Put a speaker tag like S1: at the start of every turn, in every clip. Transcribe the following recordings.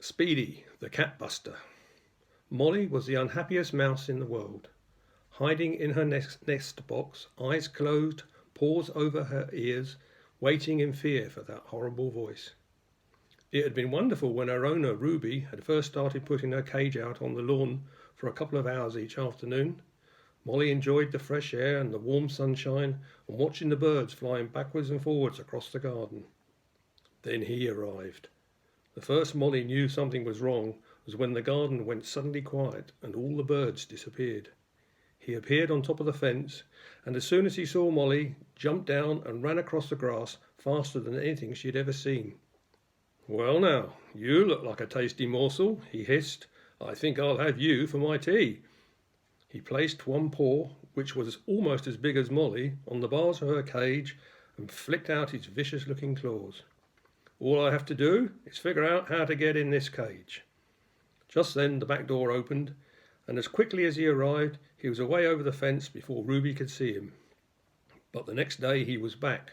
S1: Speedy, the catbuster. Molly was the unhappiest mouse in the world. Hiding in her nest box, eyes closed, paws over her ears, waiting in fear for that horrible voice. It had been wonderful when her owner, Ruby, had first started putting her cage out on the lawn for a couple of hours each afternoon. Molly enjoyed the fresh air and the warm sunshine and watching the birds flying backwards and forwards across the garden. Then he arrived. The first Molly knew something was wrong was when the garden went suddenly quiet and all the birds disappeared. He appeared on top of the fence, and as soon as he saw Molly, jumped down and ran across the grass faster than anything she had ever seen. "Well now, you look like a tasty morsel," he hissed. "I think I'll have you for my tea." He placed one paw, which was almost as big as Molly, on the bars of her cage and flicked out his vicious-looking claws. "All I have to do is figure out how to get in this cage." Just then the back door opened, and as quickly as he arrived, he was away over the fence before Ruby could see him. But the next day he was back,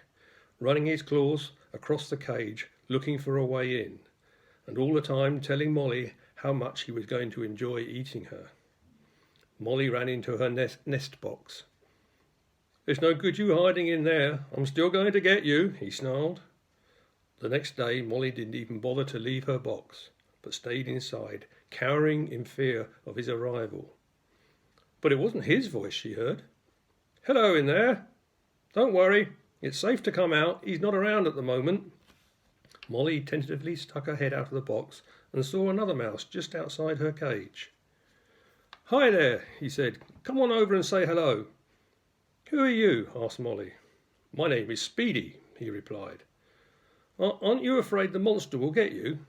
S1: running his claws across the cage, looking for a way in, and all the time telling Molly how much he was going to enjoy eating her. Molly ran into her nest box. "It's no good you hiding in there. I'm still going to get you," he snarled. The next day Molly didn't even bother to leave her box, but stayed inside, cowering in fear of his arrival. But it wasn't his voice she heard. "Hello in there. Don't worry, it's safe to come out. He's not around at the moment." Molly tentatively stuck her head out of the box and saw another mouse just outside her cage. "Hi there," he said. "Come on over and say hello." "Who are you?" asked Molly. "My name is Speedy," he replied. "Aren't you afraid the monster will get you?"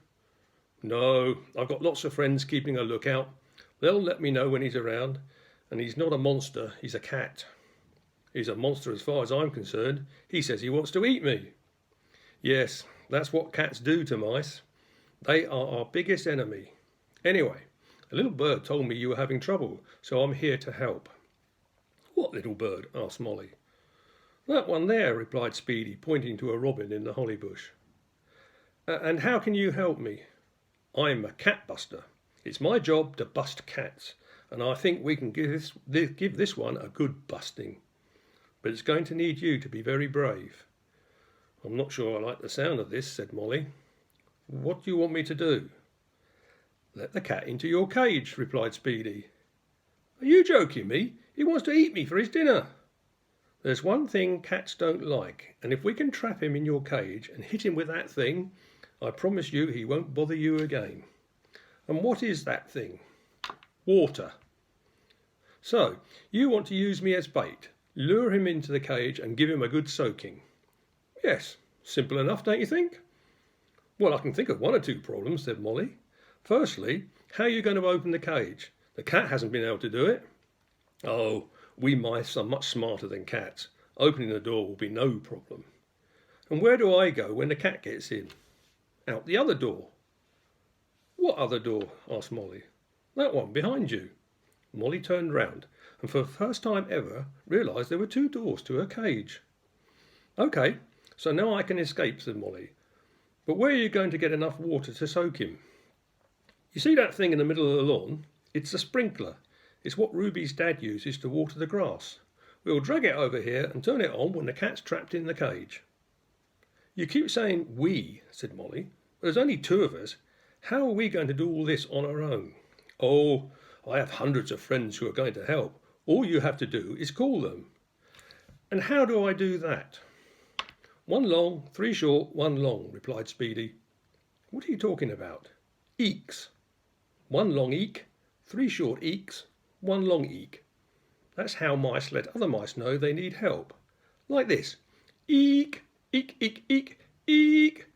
S1: "No, I've got lots of friends keeping a lookout. They'll let me know when he's around. And he's not a monster, he's a cat." "He's a monster as far as I'm concerned. He says he wants to eat me." "Yes, that's what cats do to mice. They are our biggest enemy. Anyway, a little bird told me you were having trouble, so I'm here to help." "What little bird?" asked Molly. "That one there," replied Speedy, pointing to a robin in the holly bush. "And how can you help me?" "I'm a catbuster. It's my job to bust cats, and I think we can give this one a good busting. But it's going to need you to be very brave." "I'm not sure I like the sound of this," said Molly. "What do you want me to do?" "Let the cat into your cage," replied Speedy. "Are you joking me? He wants to eat me for his dinner." "There's one thing cats don't like, and if we can trap him in your cage and hit him with that thing, I promise you he won't bother you again." "And what is that thing?" "Water." "So you want to use me as bait, lure him into the cage and give him a good soaking?" "Yes, simple enough, don't you think?" "Well, I can think of one or two problems," said Molly. "Firstly, how are you going to open the cage? The cat hasn't been able to do it." "Oh, we mice are much smarter than cats. Opening the door will be no problem." "And where do I go when the cat gets in?" "Out the other door." "What other door?" asked Molly. "That one behind you." Molly turned round and for the first time ever realised there were two doors to her cage. "OK, so now I can escape," said Molly. "But where are you going to get enough water to soak him?" "You see that thing in the middle of the lawn? It's a sprinkler. It's what Ruby's dad uses to water the grass. We'll drag it over here and turn it on when the cat's trapped in the cage." "You keep saying 'we,'" said Molly, "but there's only two of us. How are we going to do all this on our own?" "Oh, I have hundreds of friends who are going to help. All you have to do is call them." "And how do I do that?" "One long, three short, one long," replied Speedy. "What are you talking about?" "Eeks. One long eek, three short eeks, one long eek. That's how mice let other mice know they need help. Like this. Eek, eek, eek, eek, eek."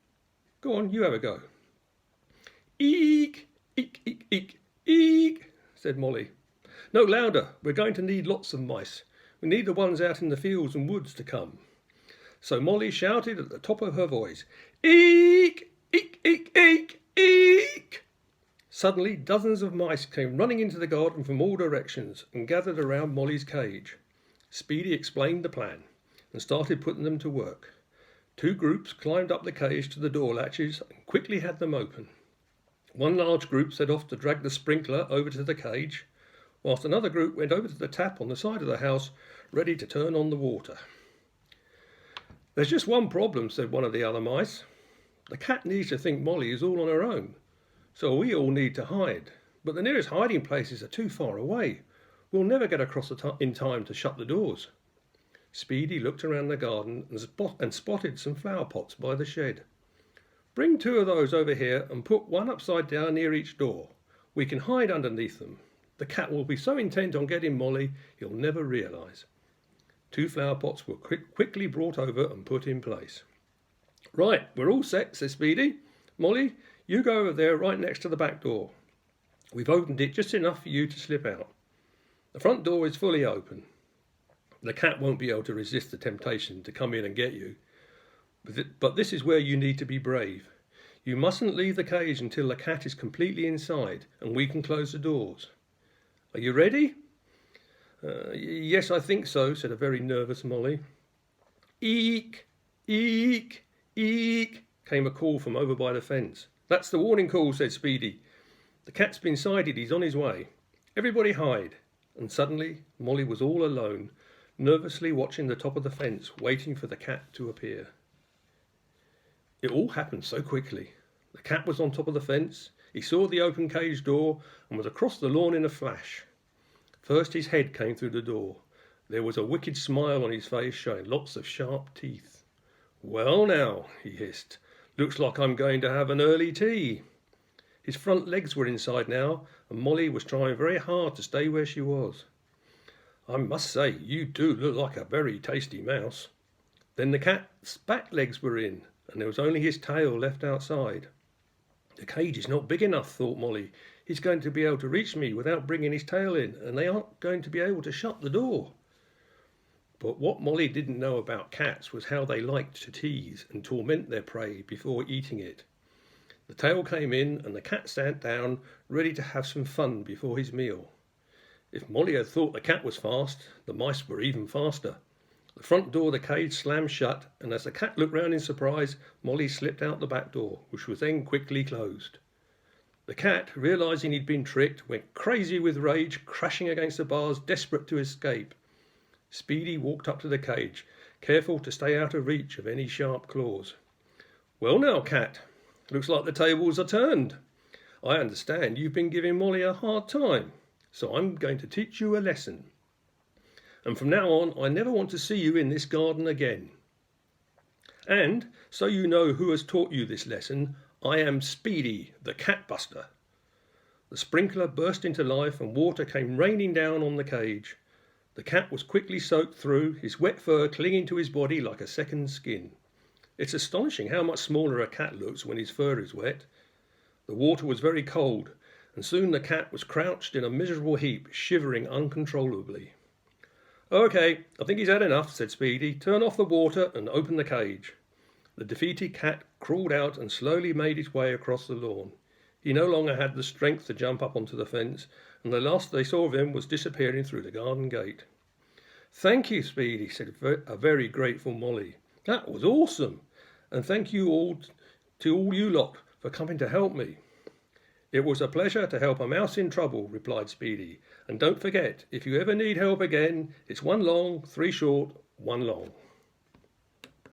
S1: "Go on, you have a go." "Eek, eek, eek, eek, eek," said Molly. "No, louder. We're going to need lots of mice. We need the ones out in the fields and woods to come." So Molly shouted at the top of her voice, "Eek, eek, eek, eek, eek." Suddenly dozens of mice came running into the garden from all directions and gathered around Molly's cage. Speedy explained the plan and started putting them to work. Two groups climbed up the cage to the door latches and quickly had them open. One large group set off to drag the sprinkler over to the cage, whilst another group went over to the tap on the side of the house, ready to turn on the water. "There's just one problem," said one of the other mice. "The cat needs to think Molly is all on her own, so we all need to hide. But the nearest hiding places are too far away. We'll never get across in time to shut the doors." Speedy looked around the garden and spotted some flower pots by the shed. "Bring 2 of those over here and put one upside down near each door. We can hide underneath them. The cat will be so intent on getting Molly, he'll never realise." 2 flower pots were quickly brought over and put in place. "Right, we're all set," said Speedy. "Molly, you go over there right next to the back door. We've opened it just enough for you to slip out. The front door is fully open. The cat won't be able to resist the temptation to come in and get you. But this is where you need to be brave. You mustn't leave the cage until the cat is completely inside and we can close the doors. Are you ready?" "Yes, I think so," said a very nervous Molly. "Eek! Eek! Eek!" came a call from over by the fence. "That's the warning call," said Speedy. "The cat's been sighted. He's on his way. Everybody hide." And suddenly Molly was all alone, nervously watching the top of the fence, waiting for the cat to appear. It all happened so quickly. The cat was on top of the fence. He saw the open cage door and was across the lawn in a flash. First his head came through the door. There was a wicked smile on his face, showing lots of sharp teeth. "Well now," he hissed, "looks like I'm going to have an early tea." His front legs were inside now, and Molly was trying very hard to stay where she was. "I must say, you do look like a very tasty mouse." Then the cat's back legs were in, and there was only his tail left outside. "The cage is not big enough," thought Molly. "He's going to be able to reach me without bringing his tail in, and they aren't going to be able to shut the door." But what Molly didn't know about cats was how they liked to tease and torment their prey before eating it. The tail came in, and the cat sat down, ready to have some fun before his meal. If Molly had thought the cat was fast, the mice were even faster. The front door of the cage slammed shut, and as the cat looked round in surprise, Molly slipped out the back door, which was then quickly closed. The cat, realising he'd been tricked, went crazy with rage, crashing against the bars, desperate to escape. Speedy walked up to the cage, careful to stay out of reach of any sharp claws. "Well now, cat, looks like the tables are turned. I understand you've been giving Molly a hard time, so I'm going to teach you a lesson. And from now on, I never want to see you in this garden again. And, so you know who has taught you this lesson, I am Speedy, the catbuster." The sprinkler burst into life and water came raining down on the cage. The cat was quickly soaked through, his wet fur clinging to his body like a second skin. It's astonishing how much smaller a cat looks when his fur is wet. The water was very cold, and soon the cat was crouched in a miserable heap, shivering uncontrollably. "OK, I think he's had enough," said Speedy. "Turn off the water and open the cage." The defeated cat crawled out and slowly made his way across the lawn. He no longer had the strength to jump up onto the fence, and the last they saw of him was disappearing through the garden gate. "Thank you, Speedy," said a very grateful Molly. "That was awesome, and thank you all to all you lot for coming to help me." "It was a pleasure to help a mouse in trouble," replied Speedy. "And don't forget, if you ever need help again, it's 1 long, 3 short, 1 long."